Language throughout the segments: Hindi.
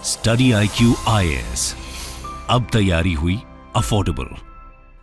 स्टडी IQ IAS, अब तैयारी हुई अफोर्डेबल।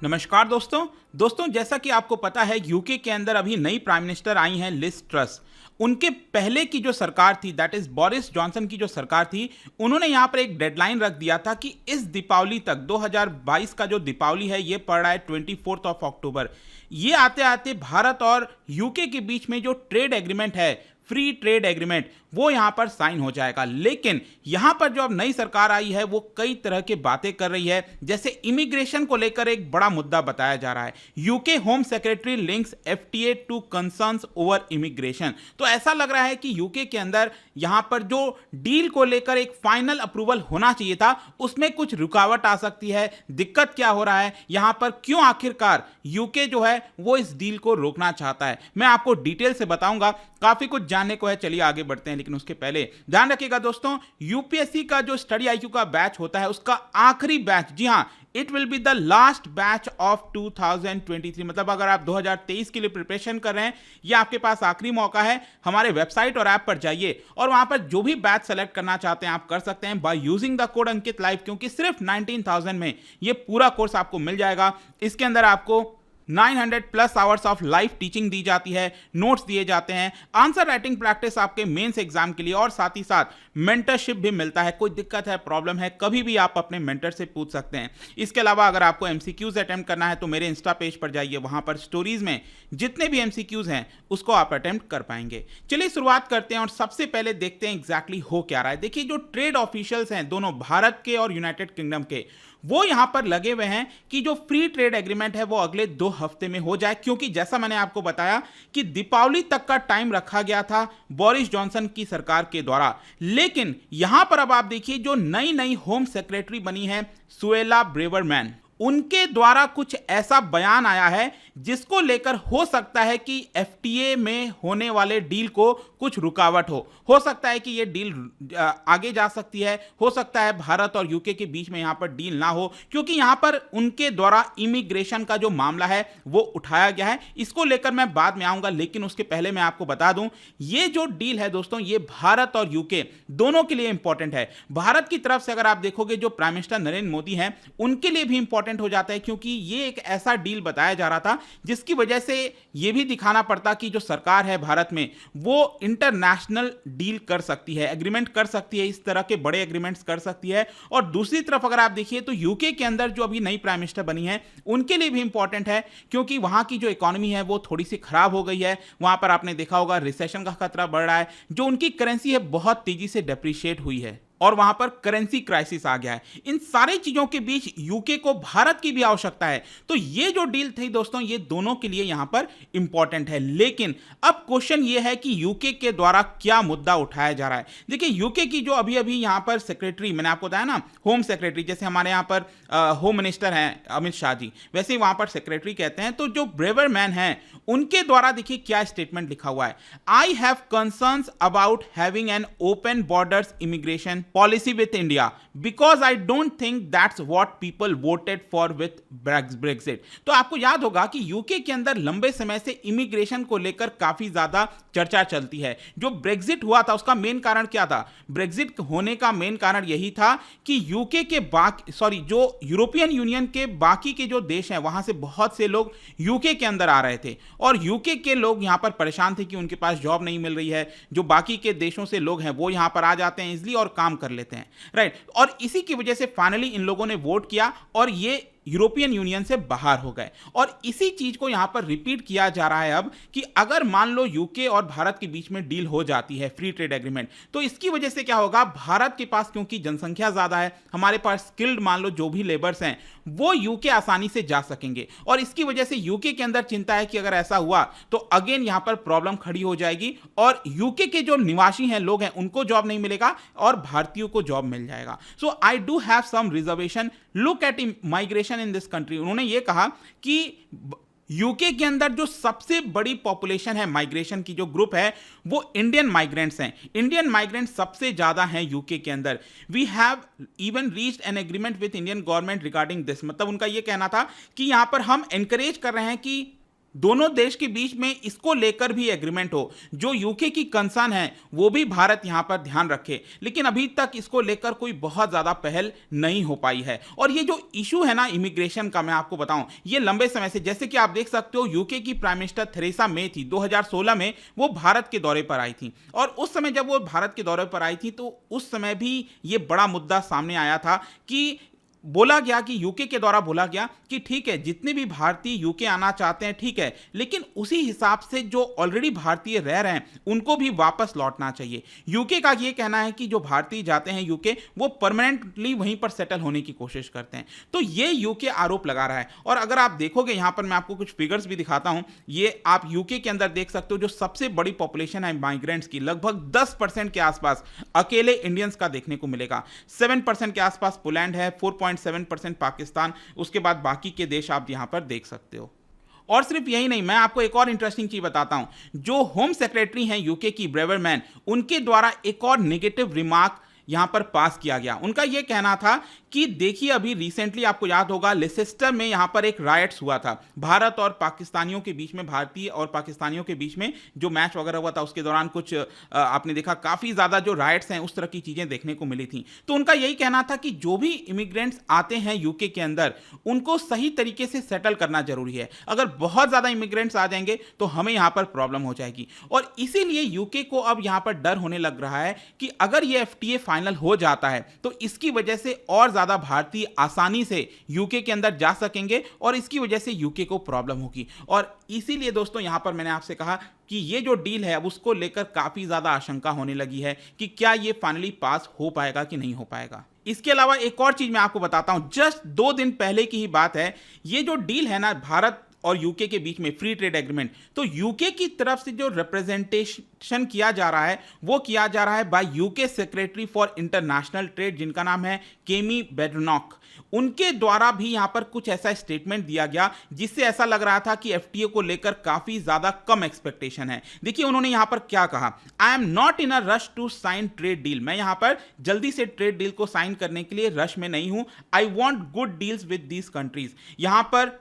नमस्कार दोस्तों जैसा कि आपको पता है यूके के अंदर अभी नई प्राइम मिनिस्टर आई हैं लिज ट्रस। उनके पहले की जो सरकार थी दैट इज बोरिस जॉनसन की जो सरकार थी, उन्होंने यहां पर एक डेडलाइन रख दिया था कि इस दीपावली तक 2022 का जो दीपावली है ये पड़ रहा है 24 अक्टूबर। ये आते आते भारत और यूके के बीच में जो ट्रेड एग्रीमेंट है, फ्री ट्रेड एग्रीमेंट, वो यहां पर साइन हो जाएगा। लेकिन यहां पर जो अब नई सरकार आई है वो कई तरह की बातें कर रही है, जैसे इमिग्रेशन को लेकर एक बड़ा मुद्दा बताया जा रहा है। UK home secretary links FTA to concerns over immigration. तो ऐसा लग रहा है कि यूके के अंदर यहां पर जो डील को लेकर एक फाइनल अप्रूवल होना चाहिए था उसमें कुछ रुकावट आ सकती है। दिक्कत क्या हो रहा है यहां पर, क्यों आखिरकार यूके जो है वो इस डील को रोकना चाहता है, मैं आपको डिटेल से बताऊंगा। काफी कुछ जानने को है, चलिए आगे बढ़ते हैं। लेकिन उसके पहले ध्यान रखिएगा दोस्तों, यूपीएससी का जो स्टडी IQ का बैच होता है उसका आखिरी बैच, जी हां, it will be the last batch of 2023। मतलब अगर आप 2023 के लिए प्रिपरेशन कर रहे हैं, ये आपके पास आखिरी मौका है। हमारे वेबसाइट और ऐप पर जाइए और वहां पर जो भी बैच सेलेक्ट करना चाहते हैं आप कर सकते हैं by using the code Ankit live, क्योंकि सिर्फ 19,000 में ये पूरा कोर्स आपको मिल जाएगा। इसके अंदर आपको 900+ आवर्स ऑफ लाइव टीचिंग दी जाती है, नोट्स दिए जाते हैं, आंसर राइटिंग प्रैक्टिस आपके मेंस एग्जाम के लिए, और साथ ही साथ मेंटरशिप भी मिलता है। कोई दिक्कत है, प्रॉब्लम है, कभी भी आप अपने मेंटर से पूछ सकते हैं। इसके अलावा अगर आपको MCQs अटेम्प्ट करना है तो मेरे इंस्टा पेज पर जाइए, वहां पर स्टोरीज में जितने भी MCQs हैं उसको आप अटेम्प्ट कर पाएंगे। चलिए शुरुआत करते हैं और सबसे पहले देखते हैं एग्जैक्टली हो क्या रहा है। देखिए, जो ट्रेड ऑफिशियल्स हैं दोनों भारत के और यूनाइटेड किंगडम के, वो यहां पर लगे हुए हैं कि जो फ्री ट्रेड एग्रीमेंट है वो अगले 2 हफ्ते में हो जाए, क्योंकि जैसा मैंने आपको बताया कि दीपावली तक का टाइम रखा गया था बोरिस जॉनसन की सरकार के द्वारा। लेकिन यहां पर अब आप देखिए, जो नई होम सेक्रेटरी बनी है सुएला ब्रेवरमैन, उनके द्वारा कुछ ऐसा बयान आया है जिसको लेकर हो सकता है कि FTA में होने वाले डील को कुछ रुकावट हो सकता है कि ये डील आगे जा सकती है, हो सकता है भारत और यूके के बीच में यहां पर डील ना हो, क्योंकि यहां पर उनके द्वारा इमिग्रेशन का जो मामला है वो उठाया गया है। इसको लेकर मैं बाद में आऊंगा, लेकिन उसके पहले मैं आपको बता दूं, ये जो डील है दोस्तों, ये भारत और यूके दोनों के लिए इंपॉर्टेंट है। भारत की तरफ से अगर आप देखोगे, जो प्राइम मिनिस्टर नरेंद्र मोदी हैं, उनके लिए भी इंपॉर्टेंट हो जाता है, क्योंकि ये एक ऐसा डील बताया जा रहा था जिसकी वजह से यह भी दिखाना पड़ता कि जो सरकार है भारत में वो इंटरनेशनल डील कर सकती है, एग्रीमेंट कर सकती है, इस तरह के बड़े एग्रीमेंट्स कर सकती है। और दूसरी तरफ अगर आप देखिए तो यूके के अंदर जो अभी नई प्राइम मिनिस्टर बनी है उनके लिए भी इंपॉर्टेंट है, क्योंकि वहां की जो इकोनॉमी है वो थोड़ी सी खराब हो गई है। वहां पर आपने देखा होगा रिसेशन का खतरा बढ़ रहा है, जो उनकी करेंसी है बहुत तेजी से डेप्रिशिएट हुई है और वहां पर करेंसी क्राइसिस आ गया है। इन सारी चीजों के बीच यूके को भारत की भी आवश्यकता है। तो ये जो डील थी दोस्तों, ये दोनों के लिए यहां पर इंपॉर्टेंट है। लेकिन अब क्वेश्चन ये है कि यूके के द्वारा क्या मुद्दा उठाया जा रहा है। देखिए, यूके की जो अभी यहां पर सेक्रेटरी, मैंने आपको बताया ना, होम सेक्रेटरी, जैसे हमारे यहां पर होम मिनिस्टर हैं अमित शाह जी, वैसे ही वहां पर सेक्रेटरी कहते हैं। तो जो ब्रेवरमैन है उनके द्वारा देखिए क्या स्टेटमेंट लिखा हुआ है। I have concerns about having an open borders immigration policy with India because I don't think that's what people voted for with Brexit। तो आपको याद होगा कि यूके के अंदर लंबे समय से इमिग्रेशन को लेकर काफी ज्यादा चर्चा चलती है। जो ब्रेक्जिट हुआ था उसका मेन कारण क्या था? ब्रेक्जिट होने का मेन कारण यही था कि यूके के जो यूरोपियन यूनियन के बाकी के जो देश हैं वहां से बहुत से लोग यूके के अंदर आ रहे थे और यूके के लोग यहां पर परेशान थे कि उनके पास जॉब नहीं मिल रही है। जो बाकी के देशों से लोग हैं वो यहां पर आ जाते हैं इजली और काम कर लेते हैं, राइट। और इसी की वजह से फाइनली इन लोगों ने वोट किया और ये यूरोपियन यूनियन से बाहर हो गए। और इसी चीज को यहां पर रिपीट किया जा रहा है अब कि अगर मान लो यूके और भारत के बीच में डील हो जाती है फ्री ट्रेड एग्रीमेंट, तो इसकी वजह से क्या होगा, भारत के पास क्योंकि जनसंख्या ज्यादा है, हमारे पास स्किल्ड मान लो जो भी लेबर्स हैं वो यूके आसानी से जा सकेंगे। और इसकी वजह से यूके के अंदर चिंता है कि अगर ऐसा हुआ तो अगेन यहां पर प्रॉब्लम खड़ी हो जाएगी और यूके के जो निवासी हैं, लोग हैं, उनको जॉब नहीं मिलेगा और भारतीयों को जॉब मिल जाएगा। So I do have some reservation, look at migration in this country. उन्होंने ये कहा कि यूके के अंदर जो सबसे बड़ी पॉपुलेशन है माइग्रेशन की, जो ग्रुप है, वो इंडियन माइग्रेंट्स हैं। इंडियन माइग्रेंट्स सबसे ज्यादा हैं यूके के अंदर। We have even reached an agreement with Indian government regarding this. मतलब उनका ये कहना था कि यहां पर हम एनकरेज कर रहे हैं कि दोनों देश के बीच में इसको लेकर भी एग्रीमेंट हो, जो यूके की कंसर्न है वो भी भारत यहां पर ध्यान रखे, लेकिन अभी तक इसको लेकर कोई बहुत ज्यादा पहल नहीं हो पाई है। और ये जो इशू है ना इमिग्रेशन का, मैं आपको बताऊं, ये लंबे समय से, जैसे कि आप देख सकते हो यूके की प्राइम मिनिस्टर थेरेसा मे थी 2016 में, वो भारत के दौरे पर आई थी, और उस समय जब वो भारत के दौरे पर आई थी तो उस समय भी ये बड़ा मुद्दा सामने आया था कि बोला गया कि यूके के द्वारा बोला गया कि ठीक है, जितने भी भारतीय यूके आना चाहते हैं ठीक है, लेकिन उसी हिसाब से जो ऑलरेडी भारतीय रह रहे हैं उनको भी वापस लौटना चाहिए। यूके का ये कहना है कि जो भारतीय जाते हैं यूके वो परमानेंटली वहीं पर सेटल होने की कोशिश करते हैं। तो ये यूके आरोप लगा रहा है। और अगर आप देखोगे यहां पर, मैं आपको कुछ फिगर्स भी दिखाता हूं, ये आप यूके के अंदर देख सकते हो, जो सबसे बड़ी पॉपुलेशन है माइग्रेंट्स की, लगभग 10% के आसपास अकेले इंडियंस का देखने को मिलेगा। 7% के आसपास पोलैंड है, 4.7% पाकिस्तान, उसके बाद बाकी के देश आप यहां पर देख सकते हो। और सिर्फ यही नहीं, मैं आपको एक और इंटरेस्टिंग चीज बताता हूं। जो होम सेक्रेटरी हैं यूके की, ब्रेवरमैन, उनके द्वारा एक और नेगेटिव रिमार्क यहां पर पास किया गया। उनका यह कहना था कि देखिए, अभी रिसेंटली आपको याद होगा लेसेस्टर में यहां पर एक रायट्स हुआ था, भारत और पाकिस्तानियों के बीच में, भारतीय और पाकिस्तानियों के बीच में जो मैच वगैरह हुआ था, उसके दौरान कुछ आपने देखा काफी ज्यादा जो रायट्स हैं, उस तरह की चीजें देखने को मिली थी। तो उनका यही कहना था कि जो भी इमिग्रेंट्स आते हैं यूके के अंदर, उनको सही तरीके से सेटल करना जरूरी है। अगर बहुत ज्यादा इमिग्रेंट्स आ जाएंगे तो हमें यहां पर प्रॉब्लम हो जाएगी। और इसीलिए यूके को अब यहां पर डर होने लग रहा है कि अगर ये एफटीए फाइनल हो जाता है तो इसकी वजह से और ज्यादा भारतीय आसानी से यूके के अंदर जा सकेंगे और इसकी वजह से यूके को प्रॉब्लम होगी। और इसीलिए दोस्तों यहां पर मैंने आपसे कहा कि ये जो डील है अब उसको लेकर काफी ज्यादा आशंका होने लगी है कि क्या ये फाइनली पास हो पाएगा कि नहीं हो पाएगा। इसके अलावा एक और चीज मैं आपको बताता हूं, जस्ट 2 दिन पहले की ही बात है, ये जो डील है ना भारत और यूके के बीच में, फ्री ट्रेड एग्रीमेंट, तो यूके की तरफ से जो रिप्रेजेंटेशन किया जा रहा है वो किया जा रहा है by UK secretary for international trade, जिनका नाम है केमी बेड्रनॉक। उनके द्वारा भी यहां पर कुछ ऐसा स्टेटमेंट दिया गया जिससे ऐसा लग रहा था कि एफटीए को लेकर काफी ज्यादा कम एक्सपेक्टेशन है। देखिए उन्होंने यहां पर क्या कहा, I am not in a rush to sign trade deal, मैं यहां पर जल्दी से ट्रेड डील को साइन करने के लिए रश में नहीं हूं। I want good deals with these countries, यहां पर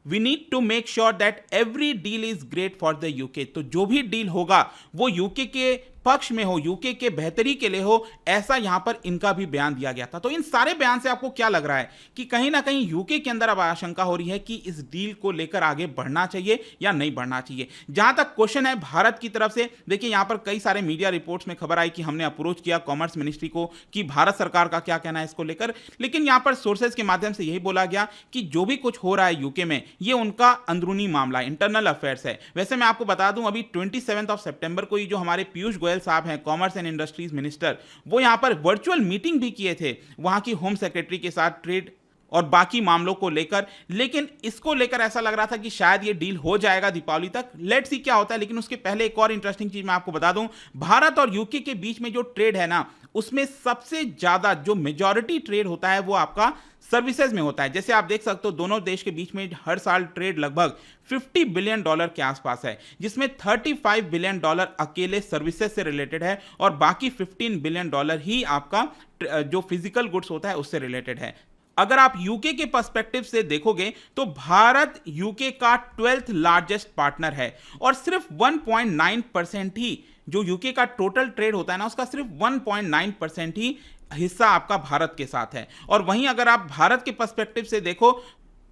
We need to make sure that every deal is great for the UK। तो जो भी डील होगा वो यूके के पक्ष में हो, यूके के बेहतरी के लिए हो, ऐसा यहां पर इनका भी बयान दिया गया था। तो इन सारे बयान से आपको क्या लग रहा है कि कहीं ना कहीं यूके के अंदर अब आशंका हो रही है कि इस डील को लेकर आगे बढ़ना चाहिए या नहीं बढ़ना चाहिए। जहां तक क्वेश्चन है भारत की तरफ से, देखिए यहां पर कई सारे मीडिया रिपोर्ट्स में खबर आई कि हमने अप्रोच किया कॉमर्स मिनिस्ट्री को कि भारत सरकार का क्या कहना है इसको लेकर, लेकिन यहां पर सोर्सेज के माध्यम से यही बोला गया कि जो भी कुछ हो रहा है यूके में ये उनका अंदरूनी मामला, इंटरनल अफेयर्स है। वैसे मैं आपको बता दूं, अभी 27 सितंबर को ही जो हमारे पीयूष गोयल साहब हैं, कॉमर्स एंड इंडस्ट्रीज मिनिस्टर, वो यहां पर वर्चुअल मीटिंग भी किए थे वहां की होम सेक्रेटरी के साथ ट्रेड और बाकी मामलों को लेकर। लेकिन इसको लेकर ऐसा लग रहा था कि शायद ये डील हो जाएगा दीपावली तक, लेट्स सी क्या होता है। लेकिन उसके पहले एक और इंटरेस्टिंग चीज मैं आपको बता दूं, भारत और यूके के बीच में जो ट्रेड है ना, उसमें सबसे ज्यादा जो मेजॉरिटी ट्रेड होता है वो आपका सर्विसेज में होता है। जैसे आप देख सकते हो दोनों देश के बीच में हर साल ट्रेड लगभग $50 बिलियन के आसपास है, जिसमें $35 बिलियन अकेले सर्विसेज से रिलेटेड है और बाकी $15 बिलियन ही आपका जो फिजिकल गुड्स होता है उससे रिलेटेड है। अगर आप यूके के पर्सपेक्टिव से देखोगे तो भारत यूके का 12th लार्जेस्ट पार्टनर है और सिर्फ 1.9% ही जो यूके का टोटल ट्रेड होता है ना, उसका सिर्फ 1.9% ही हिस्सा आपका भारत के साथ है। और वहीं अगर आप भारत के पर्सपेक्टिव से देखो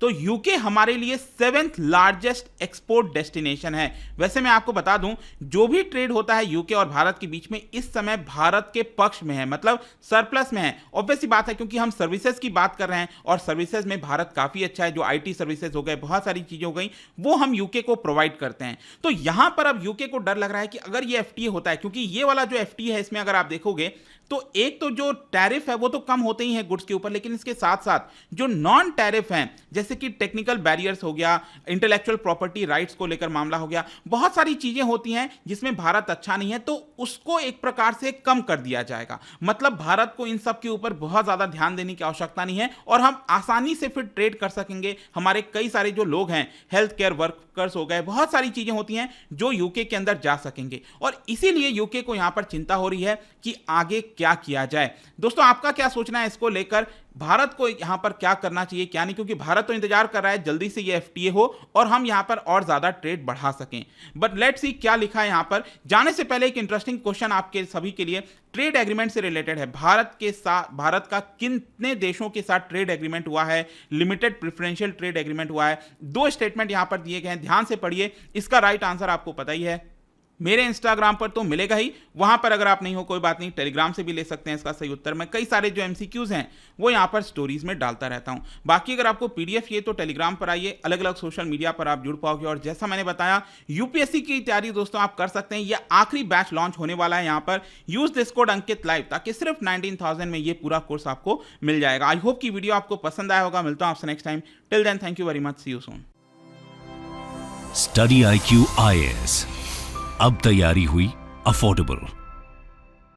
तो यूके हमारे लिए 7th लार्जेस्ट एक्सपोर्ट डेस्टिनेशन है। वैसे मैं आपको बता दूं, जो भी ट्रेड होता है यूके और भारत के बीच में इस समय भारत के पक्ष में है, मतलब सरप्लस में है। ऑब्वियस सी बात है क्योंकि हम सर्विसेज की बात कर रहे हैं और सर्विसेज में भारत काफी अच्छा है। जो आईटी सर्विसेज हो गए, बहुत सारी चीजें हो गई, वो हम यूके को प्रोवाइड करते हैं। तो यहां पर अब यूके को डर लग रहा है कि अगर ये एफटीए होता है, क्योंकि ये वाला जो एफटीए है इसमें अगर आप देखोगे तो एक तो जो टैरिफ है वो तो कम होते ही है गुड्स के ऊपर, लेकिन इसके साथ साथ जो नॉन टैरिफ हैं, जैसे कि टेक्निकल बैरियर्स हो गया, इंटेलेक्चुअल प्रॉपर्टी राइट्स को लेकर मामला हो गया, बहुत सारी चीजें होती हैं जिसमें भारत अच्छा नहीं है, तो उसको एक प्रकार से कम कर दिया जाएगा। मतलब भारत को इन सब के ऊपर बहुत ज्यादा ध्यान देने की आवश्यकता नहीं है और हम आसानी से फिर ट्रेड कर सकेंगे। हमारे कई सारे जो लोग हैं, हेल्थ केयर वर्कर्स हो गए, बहुत सारी चीजें होती हैं जो यूके के अंदर जा सकेंगे और इसीलिए यूके को यहां पर चिंता हो रही है कि आगे क्या किया जाए। दोस्तों आपका क्या सोचना है इसको लेकर? भारत को यहाँ पर क्या करना चाहिए क्या नहीं, क्योंकि भारत तो इंतजार कर रहा है जल्दी से ये FTA हो और हम यहाँ पर और ज्यादा ट्रेड बढ़ा सकें। बट लेट्स सी क्या लिखा है यहाँ पर। जाने से पहले एक इंटरेस्टिंग क्वेश्चन आपके सभी के लिए ट्रेड एग्रीमेंट से रिलेटेड है। भारत का कितने देशों के साथ ट्रेड एग्रीमेंट हुआ है, लिमिटेड प्रेफरेंशियल ट्रेड एग्रीमेंट हुआ है? 2 स्टेटमेंट यहां पर दिए गए हैं, ध्यान से पढ़िए। इसका राइट आंसर आपको पता ही है, मेरे इंस्टाग्राम पर तो मिलेगा ही, वहां पर अगर आप नहीं हो कोई बात नहीं, टेलीग्राम से भी ले सकते हैं इसका सही उत्तर। मैं कई सारे जो MCQs हैं वो यहां पर स्टोरीज में डालता रहता हूं। बाकी अगर आपको PDF चाहिए तो टेलीग्राम पर आइए, अलग अलग सोशल मीडिया पर आप जुड़ पाओगे। और जैसा मैंने बताया, UPSC की तैयारी दोस्तों आप कर सकते हैं। यह आखिरी बैच लॉन्च होने वाला है यहाँ पर। Use this code Ankit live, ताकि सिर्फ 19,000 में ये पूरा कोर्स आपको मिल जाएगा। आई होप की वीडियो आपको पसंद आया होगा। मिलता हूं आपसे next time. Till then, thank you very much, see you soon. Study IQ IAS, अब तैयारी हुई अफोर्डेबल।